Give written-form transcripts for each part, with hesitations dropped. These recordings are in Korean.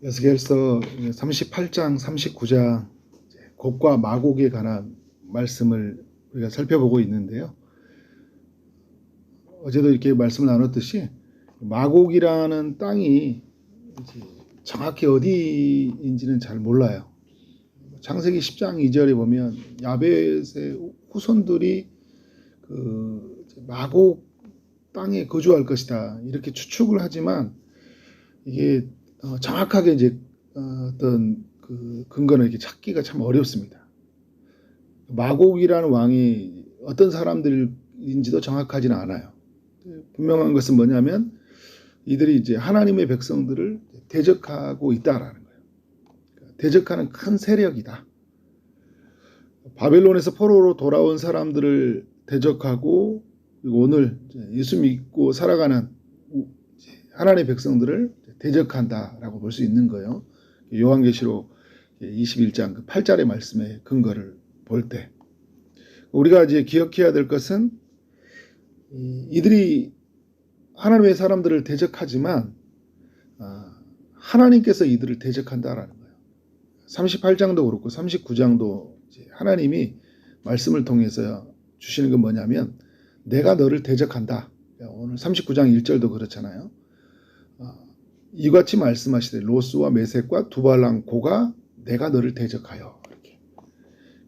에스겔서 38장, 39장 곡과 마곡에 관한 말씀을 우리가 살펴보고 있는데요. 어제도 이렇게 말씀을 나눴듯이 마곡이라는 땅이 정확히 어디인지는 잘 몰라요. 창세기 10장 2절에 보면 야벳의 후손들이 그 마곡 땅에 거주할 것이다 이렇게 추측을 하지만 이게 정확하게 이제 어떤 그 근거는 이렇게 찾기가 참 어렵습니다. 마곡이라는 왕이 어떤 사람들인지도 정확하지는 않아요. 분명한 것은 뭐냐면 이들이 이제 하나님의 백성들을 대적하고 있다라는 거예요. 대적하는 큰 세력이다. 바벨론에서 포로로 돌아온 사람들을 대적하고 그리고 오늘 예수 믿고 살아가는 하나님의 백성들을 대적한다라고 볼 수 있는 거예요. 요한계시록 21장 8절의 말씀의 근거를 볼 때 우리가 이제 기억해야 될 것은 이들이 하나님의 사람들을 대적하지만 하나님께서 이들을 대적한다라는 거예요. 38장도 그렇고 39장도 하나님이 말씀을 통해서 주시는 건 뭐냐면 내가 너를 대적한다. 오늘 39장 1절도 그렇잖아요. 이같이 말씀하시되 로스와 메섹과 두발랑 고가 내가 너를 대적하여 이렇게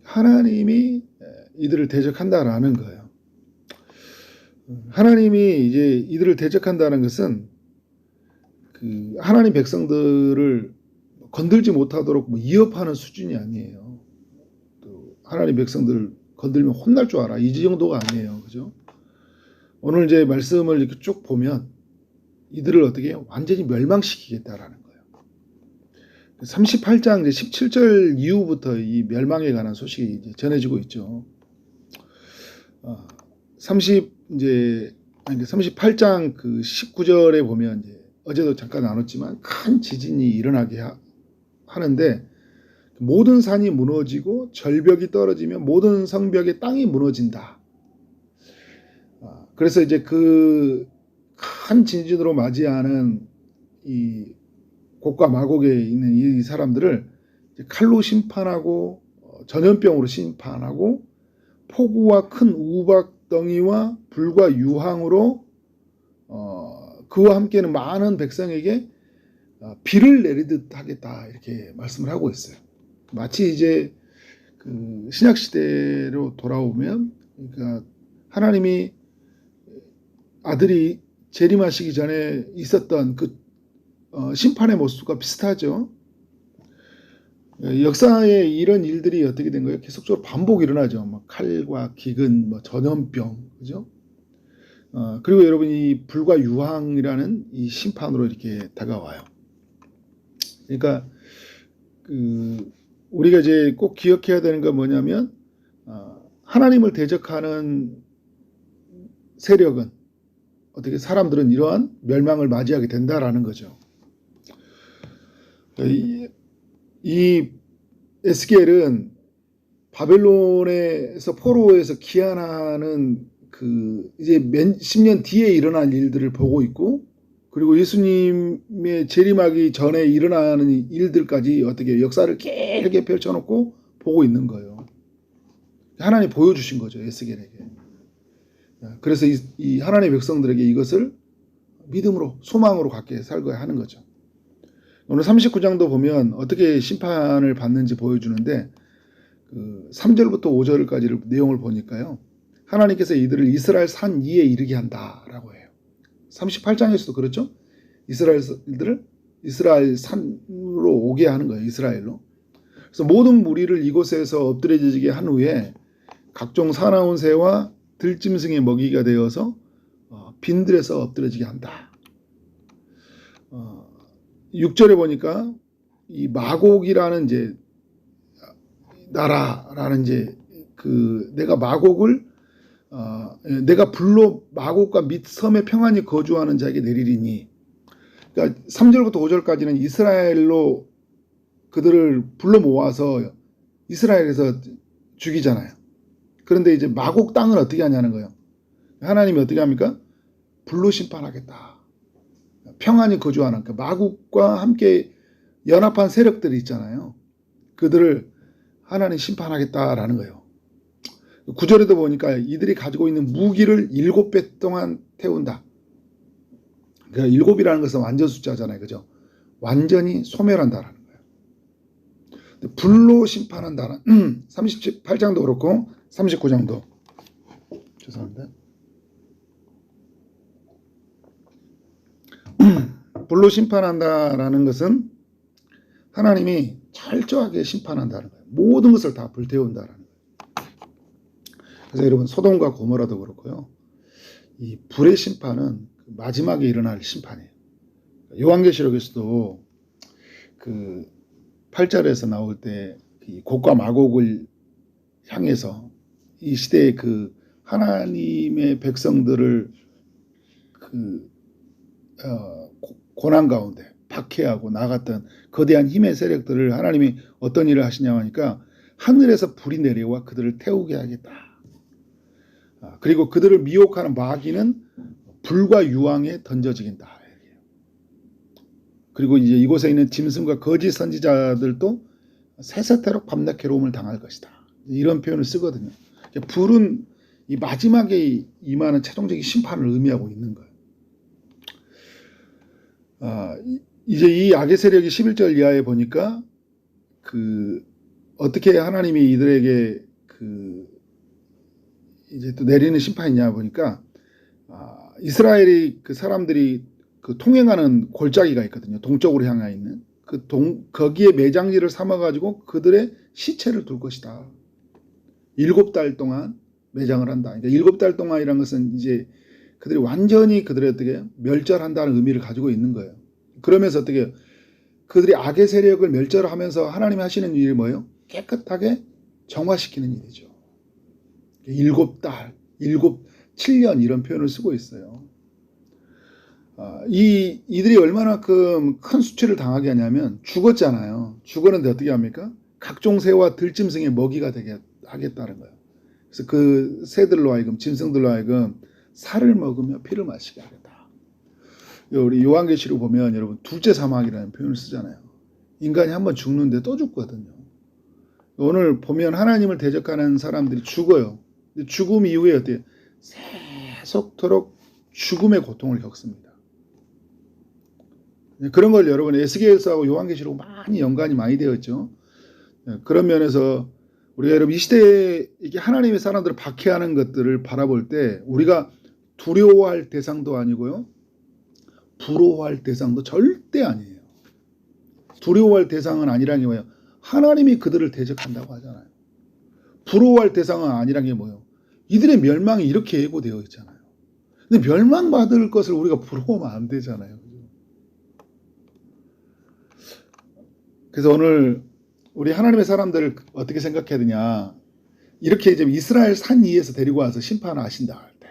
하나님이 이들을 대적한다라는 거예요. 하나님이 이제 이들을 대적한다는 것은 그 하나님 백성들을 건들지 못하도록 위협하는 수준이 아니에요. 또 하나님 백성들을 건들면 혼날 줄 알아. 이 정도가 아니에요. 그죠? 오늘 이제 말씀을 이렇게 쭉 보면 이들을 어떻게 완전히 멸망시키겠다라는 거예요. 38장 이제 17절 이후부터 이 멸망에 관한 소식이 이제 전해지고 있죠. 38장 그 19절에 보면 이제 어제도 잠깐 나눴지만 큰 지진이 일어나게 하는데 모든 산이 무너지고 절벽이 떨어지면 모든 성벽의 땅이 무너진다. 그래서 이제 그 큰 진진으로 맞이하는 이 곡과 마곡에 있는 이 사람들을 칼로 심판하고 전염병으로 심판하고 폭우와 큰 우박덩이와 불과 유황으로 그와 함께는 많은 백성에게 비를 내리듯 하겠다 이렇게 말씀을 하고 있어요. 마치 이제 그 신약 시대로 돌아오면 그러니까 하나님이 아들이 재림하시기 전에 있었던 그 심판의 모습과 비슷하죠. 역사에 이런 일들이 어떻게 된 거예요? 계속적으로 반복 일어나죠. 뭐 칼과 기근, 뭐 전염병, 그죠? 그리고 여러분 이 불과 유황이라는 이 심판으로 이렇게 다가와요. 그러니까 우리가 이제 꼭 기억해야 되는 건 뭐냐면 하나님을 대적하는 세력은 어떻게 사람들은 이러한 멸망을 맞이하게 된다라는 거죠. 이 에스겔은 바벨론에서 포로에서 귀환하는 그 이제 몇십 년 뒤에 일어날 일들을 보고 있고 그리고 예수님의 재림하기 전에 일어나는 일들까지 어떻게 역사를 길게 펼쳐놓고 보고 있는 거예요. 하나님 보여주신 거죠, 에스겔에게. 그래서 이 하나님의 백성들에게 이것을 믿음으로 소망으로 갖게 살고야 하는 거죠. 오늘 39장도 보면 어떻게 심판을 받는지 보여주는데 그 3절부터 5절까지를 내용을 보니까요. 하나님께서 이들을 이스라엘 산 위에 이르게 한다라고 해요. 38장에서도 그렇죠. 이스라엘들을 이스라엘 산으로 오게 하는 거예요. 이스라엘로. 그래서 모든 무리를 이곳에서 엎드려지게 한 후에 각종 사나운 새와 들짐승의 먹이가 되어서 빈들에서 엎드려지게 한다. 6절에 보니까 이 마곡이라는 이제 나라라는 이제 그 내가 마곡을 내가 불로 마곡과 및 섬에 평안히 거주하는 자에게 내리리니. 그러니까 3절부터 5절까지는 이스라엘로 그들을 불러 모아서 이스라엘에서 죽이잖아요. 그런데 이제 마곡 땅을 어떻게 하냐는 거예요. 하나님이 어떻게 합니까? 불로 심판하겠다. 평안히 거주하는, 그러니까 마국과 함께 연합한 세력들이 있잖아요. 그들을 하나님 심판하겠다라는 거예요. 9절에도 보니까 이들이 가지고 있는 무기를 7배 동안 태운다. 그러니까 7이라는 것은 완전 숫자잖아요. 그죠? 완전히 소멸한다라는 거예요. 불로 심판한다는 38장도 그렇고 39장도 죄송합니다. 불로 심판한다라는 것은 하나님이 철저하게 심판한다는 거예요. 모든 것을 다 불태운다라는 거예요. 그래서 여러분 소돔과 고모라도 그렇고요. 이 불의 심판은 마지막에 일어날 심판이에요. 요한계시록에서도 그 8절에서 나올 때 곡과 마곡을 향해서 이 시대의 그 하나님의 백성들을 그 고난 가운데 박해하고 나갔던 거대한 힘의 세력들을 하나님이 어떤 일을 하시냐고 하니까 하늘에서 불이 내려와 그들을 태우게 하겠다. 그리고 그들을 미혹하는 마귀는 불과 유황에 던져지긴다. 그리고 이제 이곳에 있는 짐승과 거짓 선지자들도 세세토록 밤낮 괴로움을 당할 것이다. 이런 표현을 쓰거든요. 불은 이 마지막에 임하는 최종적인 심판을 의미하고 있는 거예요. 이제 이 악의 세력이 11절 이하에 보니까 어떻게 하나님이 이들에게 이제 또 내리는 심판이냐 보니까 이스라엘이 그 사람들이 통행하는 골짜기가 있거든요. 동쪽으로 향해 있는 거기에 매장지를 삼아가지고 그들의 시체를 둘 것이다. 7달 동안 매장을 한다. 그러니까 7달 동안이란 것은 이제 그들이 완전히 그들의 어떻게 멸절한다는 의미를 가지고 있는 거예요. 그러면서 어떻게 그들이 악의 세력을 멸절하면서 하나님이 하시는 일이 뭐예요? 깨끗하게 정화시키는 일이죠. 7달, 7년 이런 표현을 쓰고 있어요. 이들이 얼마나큼 큰 수치를 당하게 하냐면 죽었잖아요. 죽었는데 어떻게 합니까? 각종 새와 들짐승의 먹이가 되게 하겠다는 거예요. 그래서 그 새들로 하여금 짐승들로 하여금 살을 먹으며 피를 마시게 하겠다. 우리 요한계시록 보면 여러분 둘째 사막이라는 표현을 쓰잖아요. 인간이 한번 죽는데 또 죽거든요. 오늘 보면 하나님을 대적하는 사람들이 죽어요. 죽음 이후에 어때요? 세속토록 죽음의 고통을 겪습니다. 그런 걸 여러분 에스겔서하고 요한계시록 많이 연관이 많이 되어 있죠. 그런 면에서 우리가 여러분 이 시대에 이게 하나님의 사람들을 박해하는 것들을 바라볼 때 우리가 두려워할 대상도 아니고요. 부러워할 대상도 절대 아니에요. 두려워할 대상은 아니란 게 뭐예요? 하나님이 그들을 대적한다고 하잖아요. 부러워할 대상은 아니란 게 뭐예요? 이들의 멸망이 이렇게 예고되어 있잖아요. 근데 멸망받을 것을 우리가 부러워하면 안 되잖아요. 그래서 오늘 우리 하나님의 사람들을 어떻게 생각해야 되냐. 이렇게 이제 이스라엘 산 위에서 데리고 와서 심판을 하신다 할 때.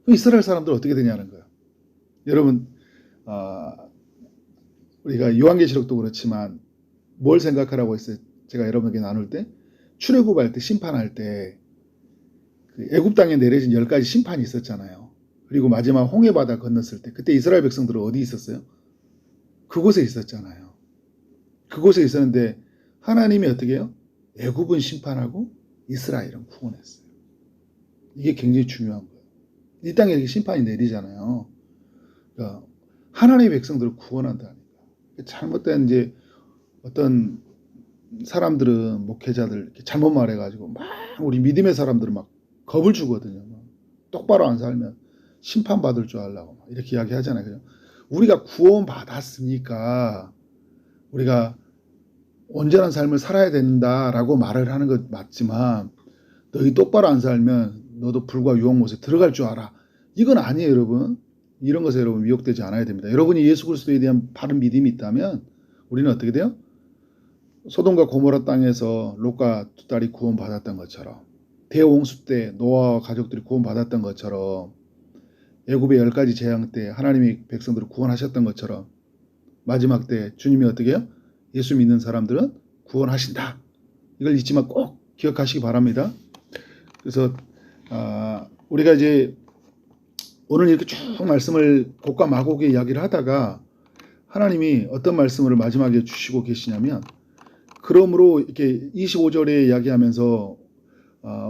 이스라엘 사람들 어떻게 되냐는 거예요. 여러분, 우리가 요한계시록도 그렇지만 뭘 생각하라고 했어요? 제가 여러분에게 나눌 때 출애굽할 때 심판할 때 애굽 땅에 내려진 10가지 심판이 있었잖아요. 그리고 마지막 홍해바다 건넜을 때 그때 이스라엘 백성들은 어디 있었어요? 그곳에 있었잖아요. 그곳에 있었는데 하나님이 어떻게 해요? 애굽은 심판하고 이스라엘은 구원했어요. 이게 굉장히 중요한 거예요. 이 땅에 이렇게 심판이 내리잖아요. 그러니까 하나님의 백성들을 구원한다니까. 잘못된 이제 어떤 사람들은 목회자들 이렇게 잘못 말해가지고 막 우리 믿음의 사람들은 막 겁을 주거든요. 똑바로 안 살면 심판받을 줄 알라고 이렇게 이야기하잖아요. 우리가 구원 받았으니까 우리가 온전한 삶을 살아야 된다라고 말을 하는 것 맞지만 너희 똑바로 안 살면 너도 불과 유혹못에 들어갈 줄 알아. 이건 아니에요, 여러분. 이런 것에 여러분 미혹되지 않아야 됩니다. 여러분이 예수 그리스도에 대한 바른 믿음이 있다면 우리는 어떻게 돼요? 소돔과 고모라 땅에서 롯과 두 딸이 구원받았던 것처럼 대홍수 때 노아와 가족들이 구원받았던 것처럼 애굽의 10가지 재앙 때 하나님이 백성들을 구원하셨던 것처럼 마지막 때 주님이 어떻게 해요? 예수 믿는 사람들은 구원하신다. 이걸 잊지만 꼭 기억하시기 바랍니다. 그래서 우리가 이제 오늘 이렇게 쭉 말씀을 곡과 마곡의 이야기를 하다가 하나님이 어떤 말씀을 마지막에 주시고 계시냐면, 그러므로 이렇게 25절에 이야기하면서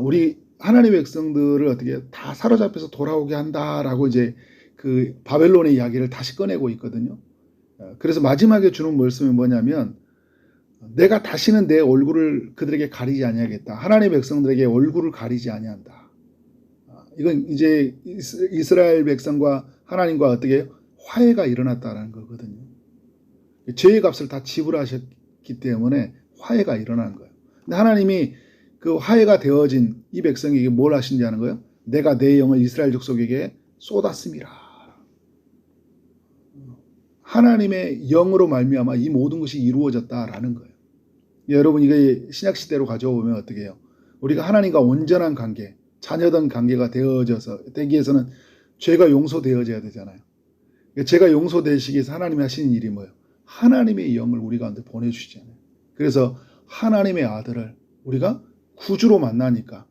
우리 하나님의 백성들을 어떻게 다 사로잡혀서 돌아오게 한다라고 이제 그 바벨론의 이야기를 다시 꺼내고 있거든요. 그래서 마지막에 주는 말씀이 뭐냐면, 내가 다시는 내 얼굴을 그들에게 가리지 아니하겠다. 하나님의 백성들에게 얼굴을 가리지 아니한다. 이건 이제 이스라엘 백성과 하나님과 어떻게 화해가 일어났다는 거거든요. 죄의 값을 다 지불하셨기 때문에 화해가 일어난 거예요. 근데 하나님이 그 화해가 되어진 이 백성에게 뭘 하신지 아는 거예요? 내가 내 영을 이스라엘 족속에게 쏟았음이라. 하나님의 영으로 말미암아 이 모든 것이 이루어졌다라는 거예요. 여러분, 이게 신약 시대로 가져오면 어떻게 해요? 우리가 하나님과 온전한 관계, 자녀된 관계가 되기 위해서는 죄가 용서되어져야 되잖아요. 죄가 용서되시기 위해서 하나님이 하시는 일이 뭐예요? 하나님의 영을 우리 가운데 보내주시잖아요. 그래서 하나님의 아들을 우리가 구주로 만나니까,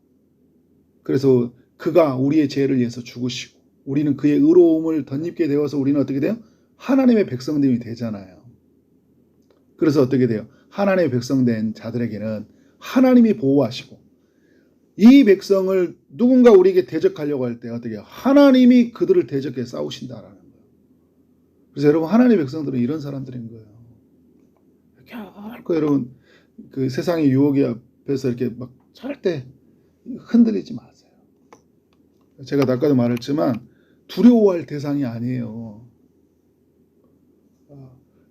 그래서 그가 우리의 죄를 위해서 죽으시고 우리는 그의 의로움을 덧입게 되어서 우리는 어떻게 돼요? 하나님의 백성됨이 되잖아요. 그래서 어떻게 돼요? 하나님의 백성된 자들에게는 하나님이 보호하시고, 이 백성을 누군가 우리에게 대적하려고 할 때 어떻게 해요? 하나님이 그들을 대적해 싸우신다라는 거예요. 그래서 여러분, 하나님의 백성들은 이런 사람들인 거예요. 결코 여러분 그 세상의 유혹에 앞에서 이렇게 막 절대 흔들리지 마세요. 제가 아까도 말했지만 두려워할 대상이 아니에요.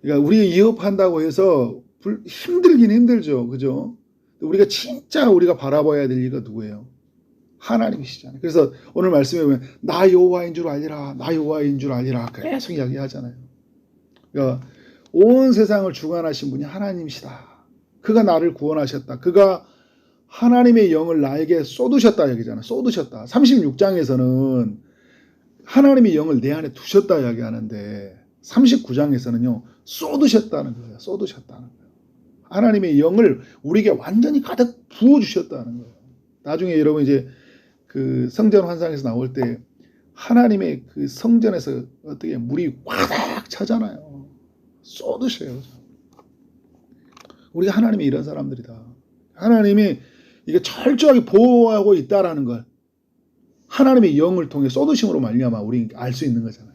그러니까 우리가 위협한다고 해서 힘들긴 힘들죠. 그죠? 우리가 진짜 우리가 바라봐야 될 이가 누구예요? 하나님이시잖아요. 그래서 오늘 말씀에 보면 나 여호와인 줄 알리라, 나 여호와인 줄 알리라 계속 이야기하잖아요. 그러니까 온 세상을 주관하신 분이 하나님이시다. 그가 나를 구원하셨다. 그가 하나님의 영을 나에게 쏟으셨다 얘기잖아요. 쏟으셨다. 36장에서는 하나님의 영을 내 안에 두셨다 이야기하는데 39장에서는요 쏟으셨다는 거예요. 쏟으셨다는 거예요. 하나님의 영을 우리에게 완전히 가득 부어주셨다는 거예요. 나중에 여러분 이제 그 성전 환상에서 나올 때 하나님의 그 성전에서 어떻게 물이 와닥 차잖아요. 쏟으셔요. 우리가 하나님이 이런 사람들이다. 하나님이 이게 철저하게 보호하고 있다라는 걸 하나님의 영을 통해 쏟으심으로 말미암아 우리 알 수 있는 거잖아요.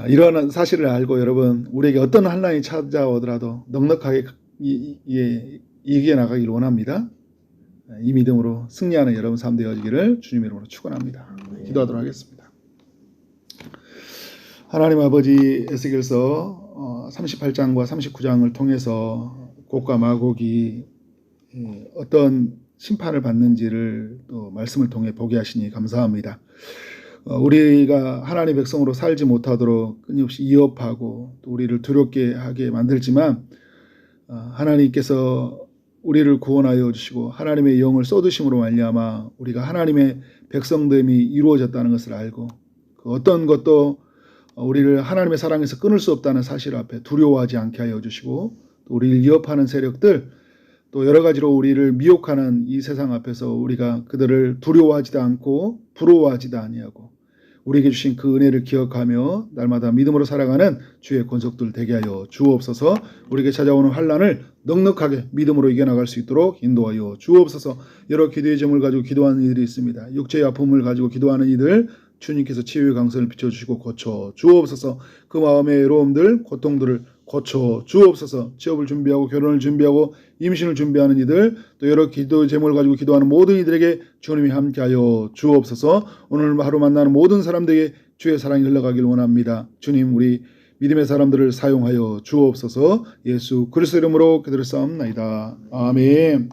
이러한 사실을 알고 여러분 우리에게 어떤 환난이 찾아오더라도 넉넉하게 이기해 나가기를 원합니다. 이 믿음으로 승리하는 여러분 삶 되어지기를 주님 이름으로 축원합니다. 기도하도록 하겠습니다. 하나님 아버지, 에스겔서 38장과 39장을 통해서 곡과 마곡이 어떤 심판을 받는지를 또 말씀을 통해 보게 하시니 감사합니다. 우리가 하나님의 백성으로 살지 못하도록 끊임없이 위협하고 또 우리를 두렵게 하게 만들지만 하나님께서 우리를 구원하여 주시고 하나님의 영을 쏟으심으로 말미암아 우리가 하나님의 백성됨이 이루어졌다는 것을 알고 그 어떤 것도 우리를 하나님의 사랑에서 끊을 수 없다는 사실 앞에 두려워하지 않게 하여 주시고 또 우리를 위협하는 세력들 또 여러 가지로 우리를 미혹하는 이 세상 앞에서 우리가 그들을 두려워하지도 않고 부러워하지도 아니하고 우리에게 주신 그 은혜를 기억하며 날마다 믿음으로 살아가는 주의 권속들 되게 하여 주옵소서. 우리에게 찾아오는 환난을 넉넉하게 믿음으로 이겨나갈 수 있도록 인도하여 주옵소서. 여러 기도의 점을 가지고 기도하는 이들이 있습니다. 육체의 아픔을 가지고 기도하는 이들 주님께서 치유의 강선을 비춰주시고 고쳐 주옵소서. 그 마음의 외로움들 고통들을 고쳐 주옵소서. 취업을 준비하고 결혼을 준비하고 임신을 준비하는 이들 또 여러 기도 제목을 가지고 기도하는 모든 이들에게 주님이 함께하여 주옵소서. 오늘 하루 만나는 모든 사람들에게 주의 사랑이 흘러가길 원합니다. 주님 우리 믿음의 사람들을 사용하여 주옵소서. 예수 그리스도 이름으로 그들을 싸움나이다. 아멘.